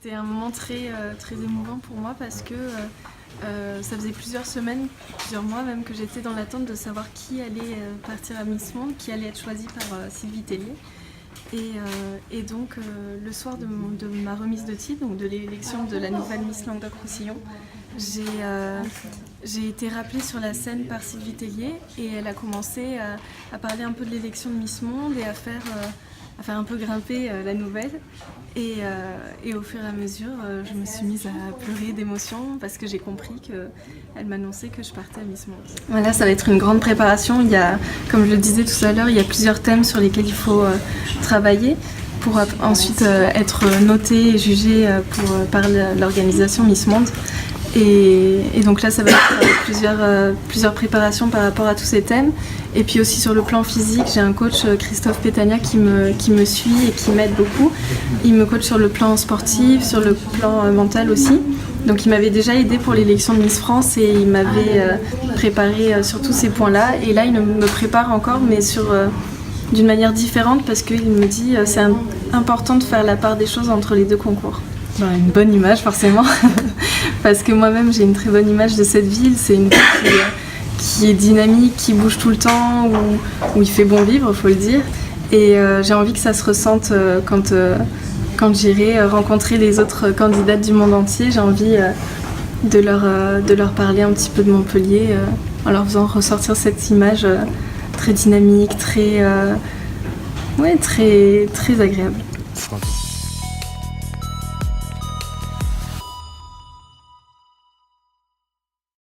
C'était un moment très émouvant pour moi parce que ça faisait plusieurs semaines, plusieurs mois même, que j'étais dans l'attente de savoir qui allait partir à Miss Monde, qui allait être choisi par Sylvie Tellier. Et donc le soir de ma remise de titre, donc de l'élection de la nouvelle Miss Languedoc-Roussillon, j'ai été rappelée sur la scène par Sylvie Tellier et elle a commencé à parler un peu de l'élection de Miss Monde et à faire un peu grimper la nouvelle. Et au fur et à mesure, je me suis mise à pleurer d'émotion parce que j'ai compris qu'elle m'annonçait que je partais à Miss Monde. Voilà, ça va être une grande préparation. Comme je le disais tout à l'heure, il y a plusieurs thèmes sur lesquels il faut travailler pour ensuite être noté et jugé par l'organisation Miss Monde. Et donc là, ça va être plusieurs préparations par rapport à tous ces thèmes. Et puis aussi sur le plan physique, j'ai un coach, Christophe Pétania, qui me suit et qui m'aide beaucoup. Il me coach sur le plan sportif, sur le plan mental aussi. Donc il m'avait déjà aidé pour l'élection de Miss France et il m'avait préparé sur tous ces points-là. Et là, il me prépare encore, mais d'une manière différente parce qu'il me dit c'est important de faire la part des choses entre les deux concours. Une bonne image forcément, parce que moi-même j'ai une très bonne image de cette ville. C'est une ville qui est dynamique, qui bouge tout le temps, où il fait bon vivre, faut le dire. Et j'ai envie que ça se ressente quand j'irai rencontrer les autres candidates du monde entier. J'ai envie de leur parler un petit peu de Montpellier, en leur faisant ressortir cette image très dynamique, très agréable.